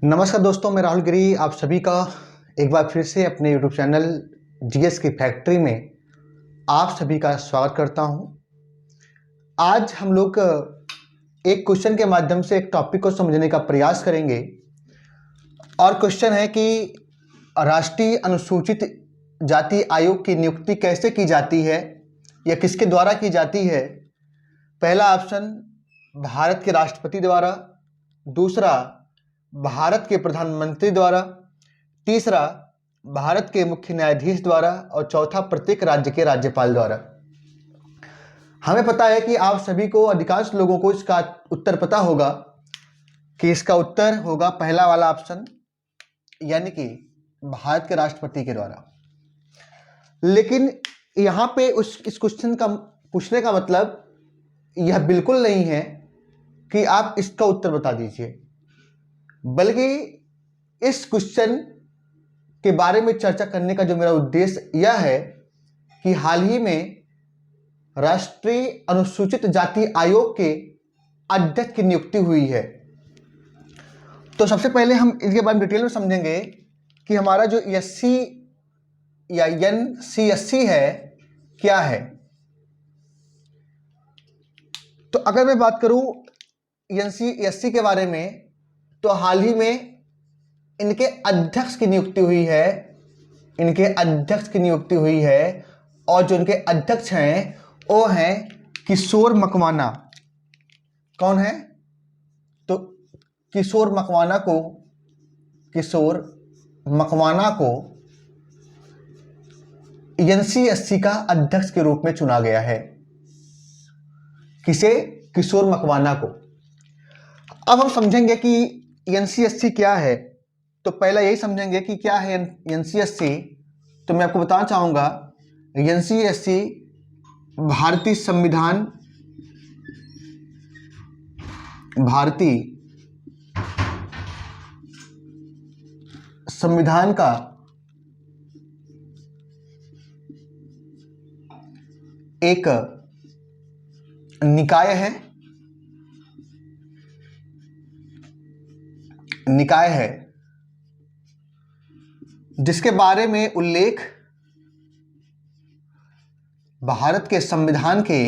नमस्कार दोस्तों, मैं राहुल गिरी आप सभी का एक बार फिर से अपने YouTube चैनल जीएस की फैक्ट्री में आप सभी का स्वागत करता हूं। आज हम लोग एक क्वेश्चन के माध्यम से एक टॉपिक को समझने का प्रयास करेंगे और क्वेश्चन है कि राष्ट्रीय अनुसूचित जाति आयोग की नियुक्ति कैसे की जाती है या किसके द्वारा की जाती है। पहला ऑप्शन भारत के राष्ट्रपति द्वारा, दूसरा भारत के प्रधानमंत्री द्वारा, तीसरा भारत के मुख्य न्यायाधीश द्वारा और चौथा प्रत्येक राज्य के राज्यपाल द्वारा। हमें पता है कि आप सभी को, अधिकांश लोगों को इसका उत्तर पता होगा कि इसका उत्तर होगा पहला वाला ऑप्शन, यानी कि भारत के राष्ट्रपति के द्वारा। लेकिन यहाँ पे इस क्वेश्चन का पूछने का मतलब यह बिल्कुल नहीं है कि आप इसका उत्तर बता दीजिए, बल्कि इस क्वेश्चन के बारे में चर्चा करने का जो मेरा उद्देश्य यह है कि हाल ही में राष्ट्रीय अनुसूचित जाति आयोग के अध्यक्ष की नियुक्ति हुई है। तो सबसे पहले हम इसके बारे में डिटेल में समझेंगे कि हमारा जो एससी या एनसीएससी है क्या है। तो अगर मैं बात करूं एनसीएससी के बारे में, तो हाल ही में इनके अध्यक्ष की नियुक्ति हुई है। इनके अध्यक्ष की नियुक्ति हुई है और जो इनके अध्यक्ष हैं वो हैं किशोर मकवाना। कौन है? तो किशोर मकवाना को एनसीएससी का अध्यक्ष के रूप में चुना गया है। किसे? किशोर मकवाना को। अब हम समझेंगे कि एनसीएससी क्या है। तो पहला यही समझेंगे कि क्या है एनसीएससी। तो मैं आपको बताना चाहूंगा, एनसीएससी भारतीय संविधान का एक निकाय है जिसके बारे में उल्लेख भारत के संविधान के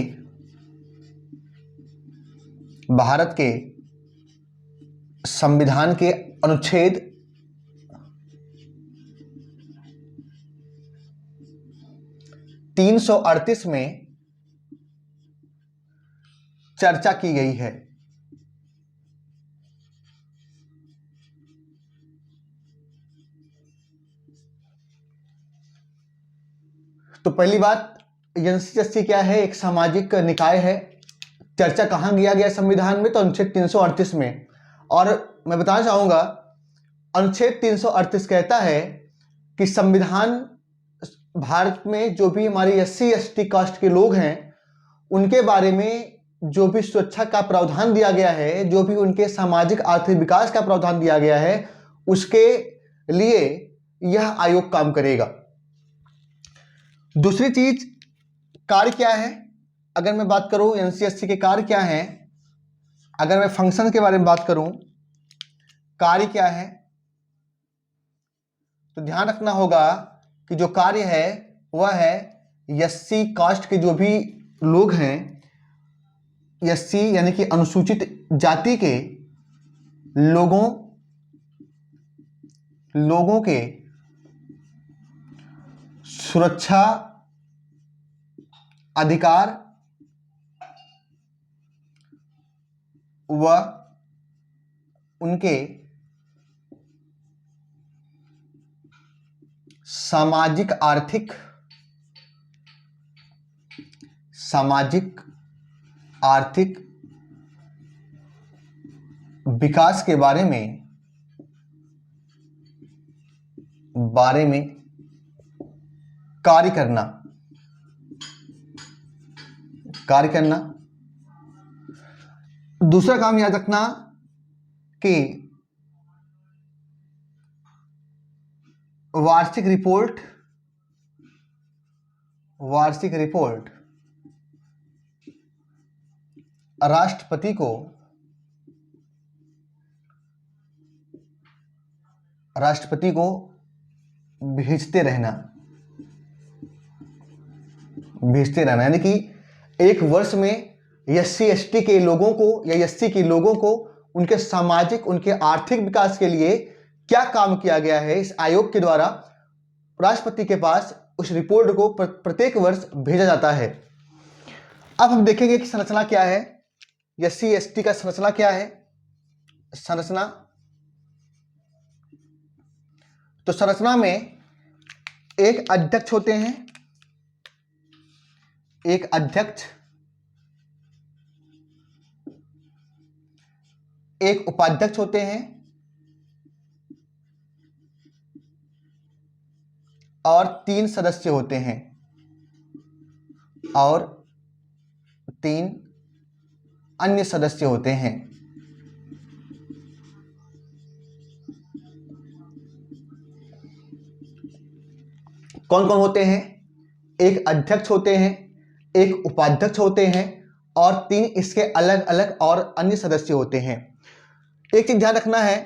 अनुच्छेद 338 में चर्चा की गई है। तो पहली बात, एनसीएससी क्या है? एक सामाजिक निकाय है। चर्चा कहाँ किया गया संविधान में? तो अनुच्छेद 338 में। और मैं बताना चाहूंगा, अनुच्छेद 338 कहता है कि संविधान भारत में जो भी हमारी एससी एसटी कास्ट के लोग हैं उनके बारे में जो भी सुरक्षा का प्रावधान दिया गया है, जो भी उनके सामाजिक आर्थिक विकास का प्रावधान दिया गया है, उसके लिए यह आयोग काम करेगा। दूसरी चीज, कार्य क्या है? अगर मैं बात करूं एनसीएससी के कार्य क्या हैं, अगर मैं फंक्शन के बारे में बात करूं, कार्य क्या है, तो ध्यान रखना होगा कि जो कार्य है वह है एससी कास्ट के जो भी लोग हैं, एससी यानी कि अनुसूचित जाति के लोगों के सुरक्षा, अधिकार व उनके सामाजिक आर्थिक विकास के बारे में कार्य करना। दूसरा काम याद रखना कि वार्षिक रिपोर्ट राष्ट्रपति को राष्ट्रपति को भेजते रहना, यानी कि एक वर्ष में SC ST के लोगों को या SC के लोगों को उनके सामाजिक, उनके आर्थिक विकास के लिए क्या काम किया गया है, इस आयोग के द्वारा राष्ट्रपति के पास उस रिपोर्ट को प्रत्येक वर्ष भेजा जाता है। अब हम देखेंगे कि संरचना क्या है, SC ST का संरचना क्या है। संरचना, तो संरचना में एक अध्यक्ष होते हैं, एक अध्यक्ष, एक उपाध्यक्ष होते हैं और 3 सदस्य होते हैं, और 3 अन्य सदस्य होते हैं। कौन कौन होते हैं? एक अध्यक्ष होते हैं, एक उपाध्यक्ष होते हैं और 3 इसके अलग अलग और अन्य सदस्य होते हैं। एक चीज ध्यान रखना है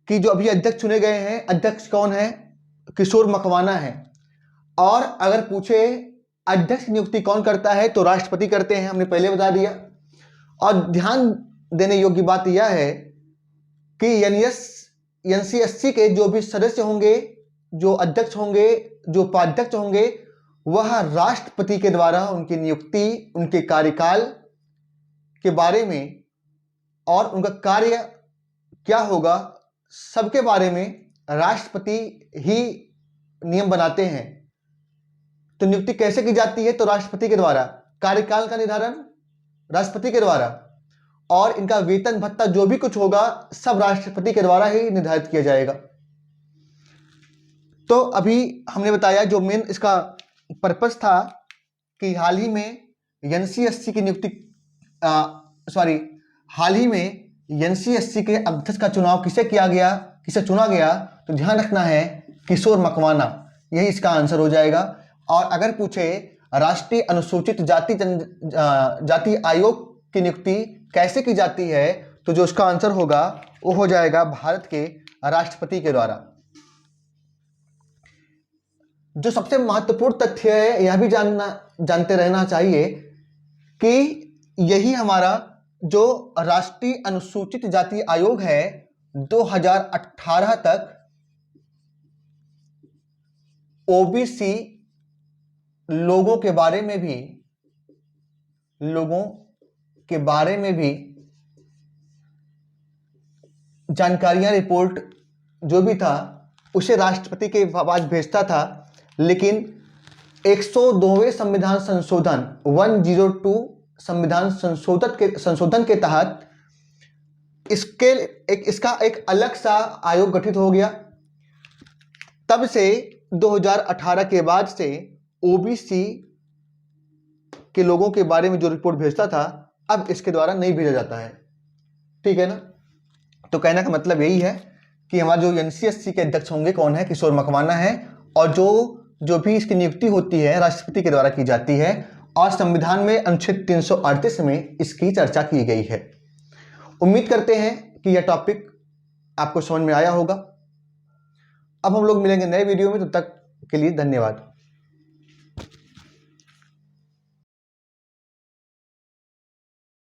कि जो अभी अध्यक्ष चुने गए हैं, अध्यक्ष कौन है? किशोर मकवाना है। और अगर पूछे अध्यक्ष नियुक्ति कौन करता है, तो राष्ट्रपति करते हैं, हमने पहले बता दिया। और ध्यान देने योग्य बात यह है कि NCSC के जो भी सदस्य होंगे, जो अध्यक्ष होंगे, जो उपाध्यक्ष होंगे, वह राष्ट्रपति के द्वारा उनकी नियुक्ति, उनके कार्यकाल के बारे में और उनका कार्य क्या होगा, सबके बारे में राष्ट्रपति ही नियम बनाते हैं। तो नियुक्ति कैसे की जाती है? तो राष्ट्रपति के द्वारा। कार्यकाल का निर्धारण राष्ट्रपति के द्वारा, और इनका वेतन भत्ता जो भी कुछ होगा सब राष्ट्रपति के द्वारा ही निर्धारित किया जाएगा। तो अभी हमने बताया जो मेन इसका पर्पस था कि हाल ही में NCSC की नियुक्ति, हाल ही में NCSC के अध्यक्ष का चुनाव किसे किया गया, किसे चुना गया? तो ध्यान रखना है किशोर मकवाना, यही इसका आंसर हो जाएगा। और अगर पूछे राष्ट्रीय अनुसूचित जाति आयोग की नियुक्ति कैसे की जाती है, तो जो उसका आंसर होगा वो हो जाएगा भारत के राष्ट्रपति के द्वारा। जो सबसे महत्वपूर्ण तथ्य है, यह भी जानते रहना चाहिए कि यही हमारा जो राष्ट्रीय अनुसूचित जाति आयोग है 2018 तक OBC लोगों के बारे में भी जानकारियां, रिपोर्ट जो भी था उसे राष्ट्रपति के पास भेजता था। लेकिन 102वें संविधान संशोधन 102 संविधान संशोधन के तहत इसका एक अलग सा आयोग गठित हो गया। तब से 2018 के बाद से OBC के लोगों के बारे में जो रिपोर्ट भेजता था, अब इसके द्वारा नहीं भेजा जाता है। ठीक है ना? तो कहने का मतलब यही है कि हमारा जो NCSC के अध्यक्ष होंगे कौन है? किशोर मकवाना है। और जो भी इसकी नियुक्ति होती है राष्ट्रपति के द्वारा की जाती है, और संविधान में अनुच्छेद 338 में इसकी चर्चा की गई है। उम्मीद करते हैं कि यह टॉपिक आपको समझ में आया होगा। अब हम लोग मिलेंगे नए वीडियो में, तब तक के लिए धन्यवाद।